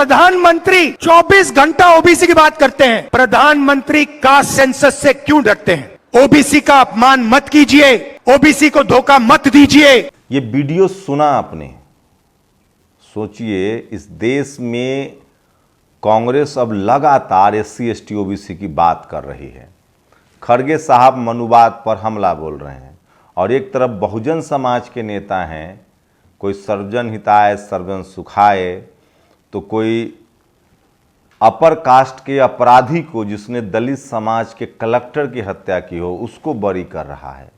प्रधानमंत्री 24 घंटा ओबीसी की बात करते हैं। प्रधानमंत्री कास्ट सेंसस से क्यों डरते हैं? ओबीसी का अपमान मत कीजिए, ओबीसी को धोखा मत दीजिए। ये वीडियो सुना आपने, सोचिए इस देश में कांग्रेस अब लगातार एससी एसटी ओबीसी की बात कर रही है। खड़गे साहब मनुवाद पर हमला बोल रहे हैं और एक तरफ बहुजन समाज के नेता हैं, कोई सर्वजन हिताय सर्वजन सुखाय, तो कोई अपर कास्ट के अपराधी को जिसने दलित समाज के कलेक्टर की हत्या की हो उसको बरी कर रहा है।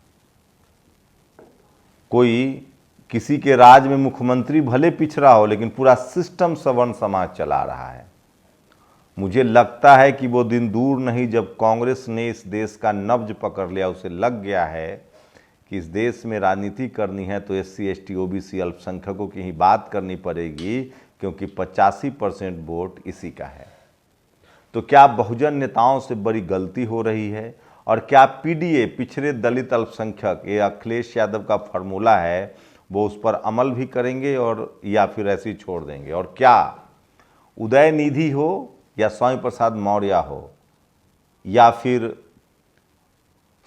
कोई किसी के राज में मुख्यमंत्री भले पिछड़ा हो लेकिन पूरा सिस्टम सवर्ण समाज चला रहा है। मुझे लगता है कि वो दिन दूर नहीं जब कांग्रेस ने इस देश का नब्ज पकड़ लिया, उसे लग गया है कि इस देश में राजनीति करनी है तो एससी एसटी ओबीसी अल्पसंख्यकों की ही बात करनी पड़ेगी, क्योंकि 85% वोट इसी का है। तो क्या बहुजन नेताओं से बड़ी गलती हो रही है? और क्या पीडीए पिछड़े दलित अल्पसंख्यक ये अखिलेश यादव का फॉर्मूला है, वो उस पर अमल भी करेंगे और या फिर ऐसे ही छोड़ देंगे? और क्या उदयनिधि हो या स्वामी प्रसाद मौर्य हो या फिर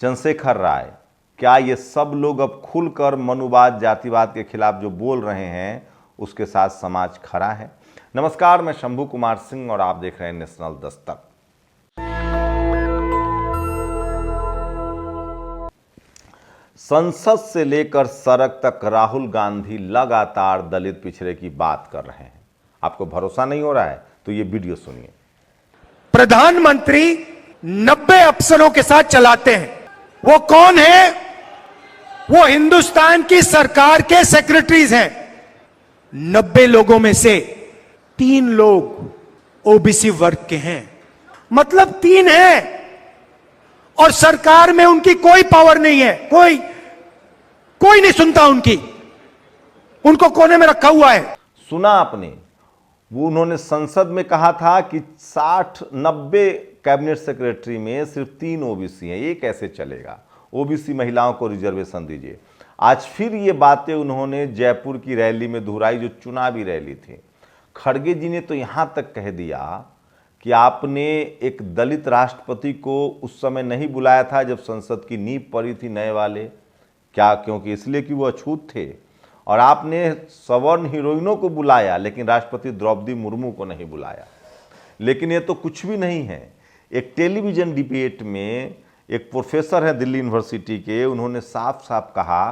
चंद्रशेखर राय, क्या ये सब लोग अब खुलकर मनुवाद जातिवाद के खिलाफ जो बोल रहे हैं उसके साथ समाज खड़ा है? नमस्कार, मैं शंभू कुमार सिंह और आप देख रहे हैं नेशनल दस्तक। संसद से लेकर सड़क तक राहुल गांधी लगातार दलित पिछड़े की बात कर रहे हैं। आपको भरोसा नहीं हो रहा है तो ये वीडियो सुनिए। प्रधानमंत्री 90 अफसरों के साथ चलाते हैं। वो कौन है? वो हिंदुस्तान की सरकार के सेक्रेटरीज हैं। 90 लोगों में से 3 लोग ओबीसी वर्ग के हैं, मतलब 3 हैं और सरकार में उनकी कोई पावर नहीं है। कोई नहीं सुनता उनकी, उनको कोने में रखा हुआ है। सुना आपने, वो उन्होंने संसद में कहा था कि 60-90 कैबिनेट सेक्रेटरी में सिर्फ 3 ओबीसी हैं। ये कैसे चलेगा? ओबीसी महिलाओं को रिजर्वेशन दीजिए। आज फिर ये बातें उन्होंने जयपुर की रैली में दोहराई, जो चुनावी रैली थी। खड़गे जी ने तो यहां तक कह दिया कि आपने एक दलित राष्ट्रपति को उस समय नहीं बुलाया था जब संसद की नींव पड़ी थी नए वाले। क्या? क्योंकि इसलिए कि वो अछूत थे। और आपने सवर्ण हीरोइनों को बुलाया लेकिन राष्ट्रपति द्रौपदी मुर्मू को नहीं बुलाया। लेकिन ये तो कुछ भी नहीं है। एक टेलीविजन डिबेट में एक प्रोफेसर है दिल्ली यूनिवर्सिटी के, उन्होंने साफ साफ कहा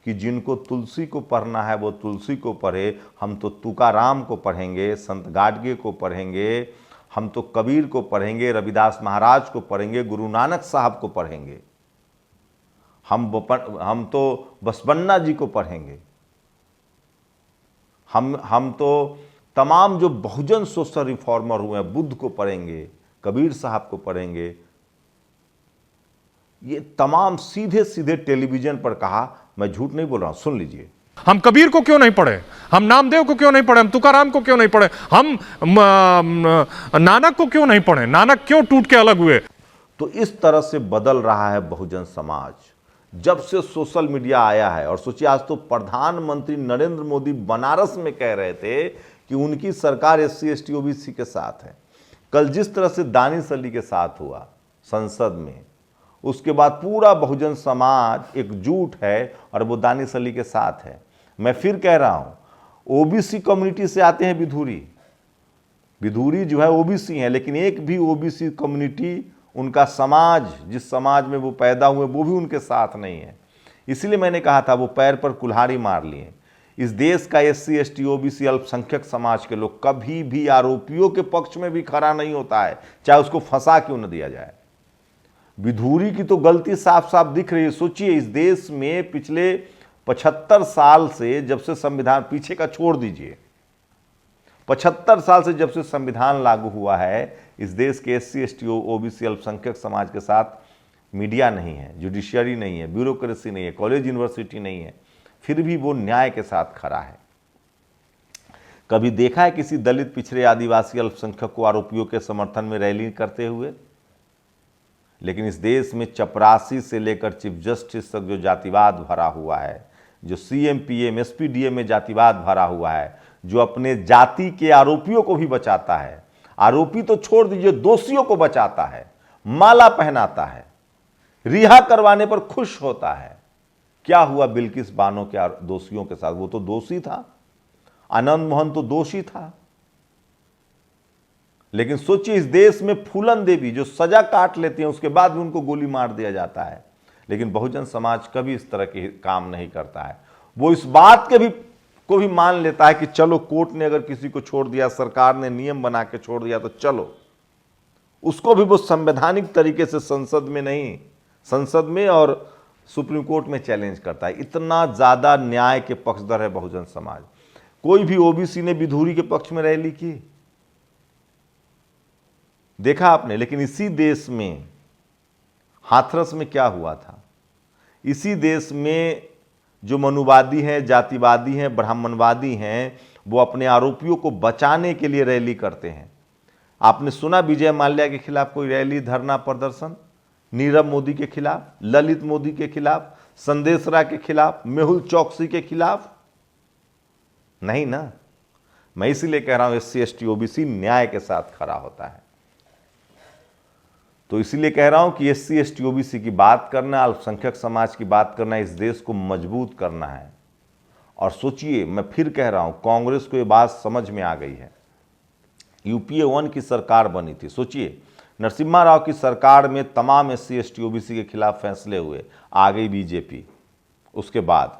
कि जिनको तुलसी को पढ़ना है वो तुलसी को पढ़े। हम तो तुकाराम को पढ़ेंगे, संत गाडगे को पढ़ेंगे, हम तो कबीर को पढ़ेंगे, रविदास महाराज को पढ़ेंगे, गुरु नानक साहब को पढ़ेंगे, हम तो बसवन्ना जी को पढ़ेंगे, हम तो तमाम जो बहुजन सोशल रिफॉर्मर हुए हैं बुद्ध को पढ़ेंगे, कबीर साहब को पढ़ेंगे। ये तमाम सीधे सीधे टेलीविजन पर कहा। मैं झूठ नहीं बोल रहा हूं, सुन लीजिए। हम कबीर को क्यों नहीं पढ़े, हम नामदेव को क्यों नहीं पढ़े, हम तुकाराम को क्यों नहीं पढ़े, हम नानक को क्यों नहीं पढ़े? नानक क्यों टूट के अलग हुए? तो इस तरह से बदल रहा है बहुजन समाज जब से सोशल मीडिया आया है। और सोचिए, आज तो प्रधानमंत्री नरेंद्र मोदी बनारस में कह रहे थे कि उनकी सरकार एससी एसटी ओबीसी के साथ है। कल जिस तरह से दानिश अली के साथ हुआ संसद में, उसके बाद पूरा बहुजन समाज एकजुट है और वो दानिश अली के साथ है। मैं फिर कह रहा हूं, ओबीसी कम्युनिटी से आते हैं विधुरी जो है ओबीसी है, लेकिन एक भी ओबीसी कम्युनिटी, उनका समाज, जिस समाज में वो पैदा हुए, वो भी उनके साथ नहीं है। इसलिए मैंने कहा था वो पैर पर कुल्हाड़ी मार लिए। इस देश का एससी एसटी ओबीसी अल्पसंख्यक समाज के लोग कभी भी आरोपियों के पक्ष में भी खड़ा नहीं होता है, चाहे उसको फंसा क्यों न दिया जाए। विधुरी की तो गलती साफ साफ दिख रही है। सोचिए, इस देश में पिछले 75 साल से, जब से संविधान, पीछे का छोड़ दीजिए, 75 साल से जब से संविधान लागू हुआ है, इस देश के एससी एसटी ओबीसी अल्पसंख्यक समाज के साथ मीडिया नहीं है, जुडिशियरी नहीं है, ब्यूरोक्रेसी नहीं है, कॉलेज यूनिवर्सिटी नहीं है, फिर भी वो न्याय के साथ खड़ा है। कभी देखा है किसी दलित पिछड़े आदिवासी अल्पसंख्यक को आरोपियों के समर्थन में रैली करते हुए? लेकिन इस देश में चपरासी से लेकर चीफ जस्टिस तक जो जातिवाद भरा हुआ है, जो सीएम पीएम एसपीडीएम में जातिवाद भरा हुआ है, जो अपने जाति के आरोपियों को भी बचाता है, आरोपी तो छोड़ दीजिए दोषियों को बचाता है, माला पहनाता है, रिहा करवाने पर खुश होता है। क्या हुआ बिल्किस बानो के दोषियों के साथ? वो तो दोषी था, आनंद मोहन तो दोषी था। लेकिन सोचिए इस देश में फूलन देवी जो सजा काट लेती हैं उसके बाद भी उनको गोली मार दिया जाता है। लेकिन बहुजन समाज कभी इस तरह के काम नहीं करता है। वो इस बात के को भी मान लेता है कि चलो कोर्ट ने अगर किसी को छोड़ दिया, सरकार ने नियम बना के छोड़ दिया, तो चलो उसको भी वो संवैधानिक तरीके से संसद में नहीं, संसद में और सुप्रीम कोर्ट में चैलेंज करता है। इतना ज्यादा न्याय के पक्षधर है बहुजन समाज। कोई भी ओबीसी ने विधूरी के पक्ष में रैली की देखा आपने? लेकिन इसी देश में हाथरस में क्या हुआ था? इसी देश में जो मनुवादी हैं, जातिवादी हैं, ब्राह्मणवादी हैं, वो अपने आरोपियों को बचाने के लिए रैली करते हैं। आपने सुना विजय माल्या के खिलाफ कोई रैली, धरना, प्रदर्शन? नीरव मोदी के खिलाफ, ललित मोदी के खिलाफ, संदेशरा के खिलाफ, मेहुल चौकसी के खिलाफ? नहीं ना। मैं इसीलिए कह रहा हूं SC ST OBC न्याय के साथ खड़ा होता है। तो इसीलिए कह रहा हूं कि SC ST OBC की बात करना, अल्पसंख्यक समाज की बात करना, इस देश को मजबूत करना है। और सोचिए, मैं फिर कह रहा हूं, कांग्रेस को ये बात समझ में आ गई है। UPA 1 की सरकार बनी थी। सोचिए, नरसिम्हा राव की सरकार में तमाम SC ST OBC के खिलाफ फैसले हुए, आ गई बीजेपी। उसके बाद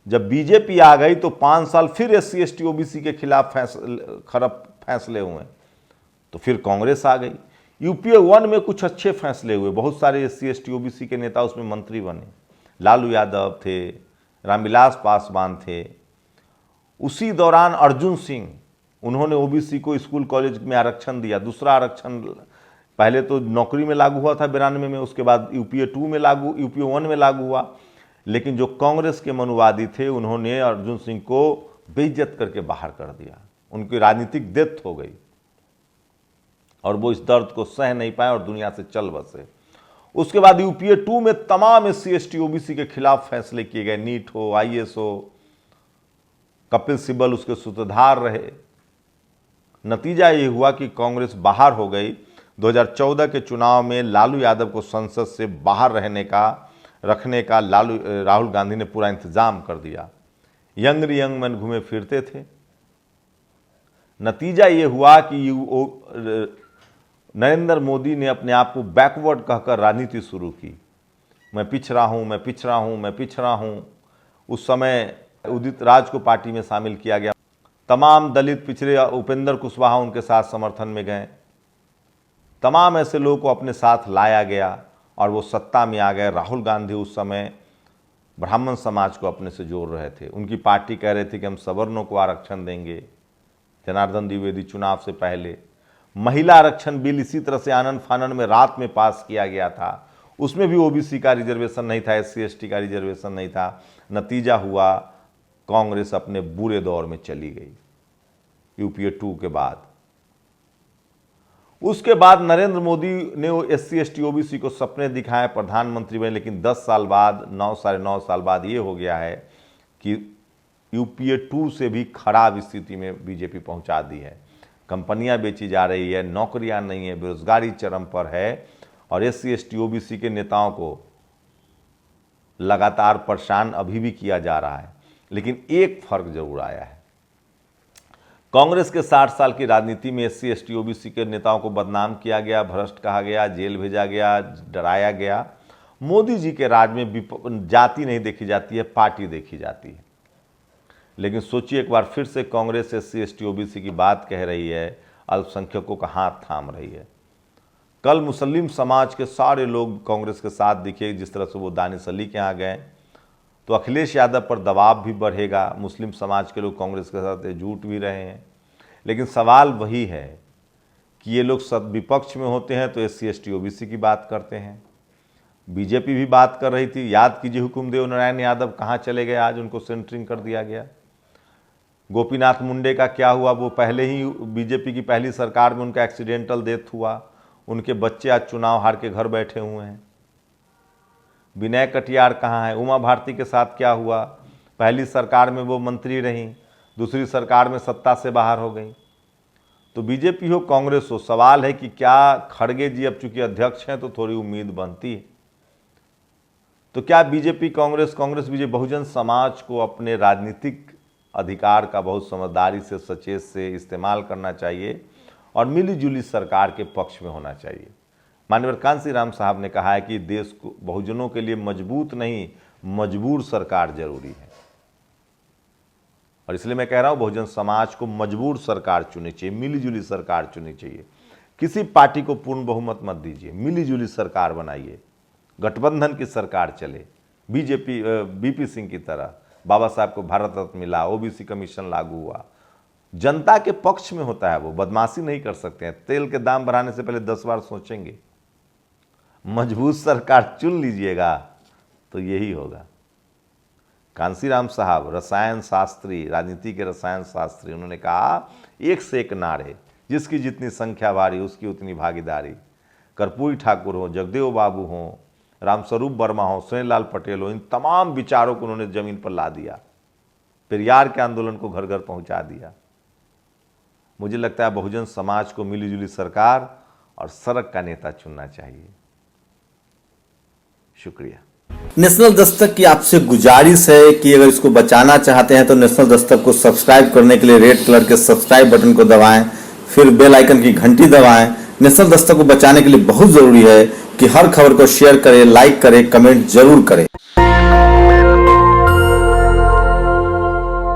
जब बीजेपी आ गई तो 5 साल फिर SC ST OBC के खिलाफ खराब फैसले हुए, तो फिर कांग्रेस आ गई। UPA 1 में कुछ अच्छे फैसले हुए, बहुत सारे SC ST OBC के नेता उसमें मंत्री बने। लालू यादव थे, रामविलास पासवान थे। उसी दौरान अर्जुन सिंह, उन्होंने OBC को स्कूल कॉलेज में आरक्षण दिया। दूसरा आरक्षण पहले तो नौकरी में लागू हुआ था 92 में, उसके बाद UPA 2 में लागू, UPA 1 में लागू हुआ। लेकिन जो कांग्रेस के मनुवादी थे उन्होंने अर्जुन सिंह को बेइज्जत करके बाहर कर दिया। उनकी राजनीतिक डेथ हो गई और वो इस दर्द को सह नहीं पाए और दुनिया से चल बसे। उसके बाद UPA 2 में तमाम SC ST OBC के खिलाफ फैसले किए गए। नीट हो, IAS हो, कपिल सिब्बल उसके सूत्रधार रहे। नतीजा ये हुआ कि कांग्रेस बाहर हो गई। 2014 के चुनाव में लालू यादव को संसद से बाहर रखने का राहुल गांधी ने पूरा इंतजाम कर दिया। यंग मैन घूमे फिरते थे। नतीजा ये हुआ कि नरेंद्र मोदी ने अपने आप को बैकवर्ड कहकर राजनीति शुरू की। मैं पिछड़ा हूं, मैं पिछड़ा हूं, मैं पिछड़ा हूं। उस समय उदित राज को पार्टी में शामिल किया गया। तमाम दलित पिछड़े, उपेंद्र कुशवाहा उनके साथ समर्थन में गए। तमाम ऐसे लोगों को अपने साथ लाया गया और वो सत्ता में आ गए। राहुल गांधी उस समय ब्राह्मण समाज को अपने से जोड़ रहे थे। उनकी पार्टी कह रही थी कि हम सवर्णों को आरक्षण देंगे। जनार्दन द्विवेदी चुनाव से पहले महिला आरक्षण बिल इसी तरह से आनंद फानन में रात में पास किया गया था। उसमें भी OBC का रिजर्वेशन नहीं था, SC ST का रिजर्वेशन नहीं था। नतीजा हुआ कांग्रेस अपने बुरे दौर में चली गई UPA 2 के बाद। उसके बाद नरेंद्र मोदी ने SC ST OBC को सपने दिखाए, प्रधानमंत्री बने। लेकिन 10 साल बाद, 9 साल बाद ये हो गया है कि UPA 2 से भी खराब स्थिति में बीजेपी पहुंचा दी है। कंपनियां बेची जा रही है, नौकरियां नहीं है, बेरोजगारी चरम पर है और SC ST OBC के नेताओं को लगातार परेशान अभी भी किया जा रहा है। लेकिन एक फर्क जरूर आया है। कांग्रेस के 60 साल की राजनीति में SC ST OBC के नेताओं को बदनाम किया गया, भ्रष्ट कहा गया, जेल भेजा गया, डराया गया। मोदी जी के राज में जाति नहीं देखी जाती है, पार्टी देखी जाती है। लेकिन सोचिए, एक बार फिर से कांग्रेस SC ST OBC की बात कह रही है, अल्पसंख्यकों का हाथ थाम रही है। कल मुस्लिम समाज के सारे लोग कांग्रेस के साथ दिखे। जिस तरह से वो दानिश अली के यहाँ गए, तो अखिलेश यादव पर दबाव भी बढ़ेगा। मुस्लिम समाज के लोग कांग्रेस के साथ जुट भी रहे हैं। लेकिन सवाल वही है कि ये लोग सब विपक्ष में होते हैं तो SC ST OBC की बात करते हैं। बीजेपी भी बात कर रही थी। याद कीजिए हुकुमदेव नारायण यादव कहाँ चले गए, आज उनको सेंटरिंग कर दिया गया। गोपीनाथ मुंडे का क्या हुआ? वो पहले ही बीजेपी की पहली सरकार में उनका एक्सीडेंटल डेथ हुआ। उनके बच्चे आज चुनाव हार के घर बैठे हुए हैं। विनय कटियार कहाँ है? उमा भारती के साथ क्या हुआ? पहली सरकार में वो मंत्री रहीं, दूसरी सरकार में सत्ता से बाहर हो गई। तो बीजेपी हो कांग्रेस हो, सवाल है कि क्या खड़गे जी अब चूंकि अध्यक्ष हैं तो थोड़ी उम्मीद बनती है। तो क्या बीजेपी कांग्रेस बीजेपी बहुजन समाज को अपने राजनीतिक अधिकार का बहुत समझदारी से सचेत से इस्तेमाल करना चाहिए और मिलीजुली सरकार के पक्ष में होना चाहिए। माननीय कांसीराम साहब ने कहा है कि देश को बहुजनों के लिए मजबूत नहीं मजबूर सरकार जरूरी है, और इसलिए मैं कह रहा हूं बहुजन समाज को मजबूर सरकार चुननी चाहिए, मिलीजुली सरकार चुननी चाहिए। किसी पार्टी को पूर्ण बहुमत मत दीजिए, मिलीजुली सरकार बनाइए, गठबंधन की सरकार चले। बीजेपी बीपी सिंह की तरह बाबा साहब को भारत रत्न मिला, ओबीसी कमीशन लागू हुआ, जनता के पक्ष में होता है, वो बदमाशी नहीं कर सकते हैं। तेल के दाम बढ़ाने से पहले 10 बार सोचेंगे। मजबूत सरकार चुन लीजिएगा तो यही होगा। कांसीराम साहब रसायन शास्त्री, राजनीति के रसायन शास्त्री, उन्होंने कहा एक से एक नारे, जिसकी जितनी संख्या भारी उसकी उतनी भागीदारी। कर्पूरी ठाकुर हो, जगदेव बाबू हो, रामस्वरूप वर्मा हो, सुनील पटेल हो, इन तमाम विचारों को उन्होंने जमीन पर ला दिया, पेरियार के आंदोलन को घर घर पहुंचा दिया। मुझे लगता है बहुजन समाज को मिलीजुली सरकार और सड़क का नेता चुनना चाहिए। शुक्रिया। नेशनल दस्तक की आपसे गुजारिश है कि अगर इसको बचाना चाहते हैं तो नेशनल दस्तक को सब्सक्राइब करने के लिए रेड कलर के सब्सक्राइब बटन को दबाएं, फिर बेल आइकन की घंटी दबाएं। नेशनल दस्तक को बचाने के लिए बहुत जरूरी है कि हर खबर को शेयर करें, लाइक करें, कमेंट जरूर करें।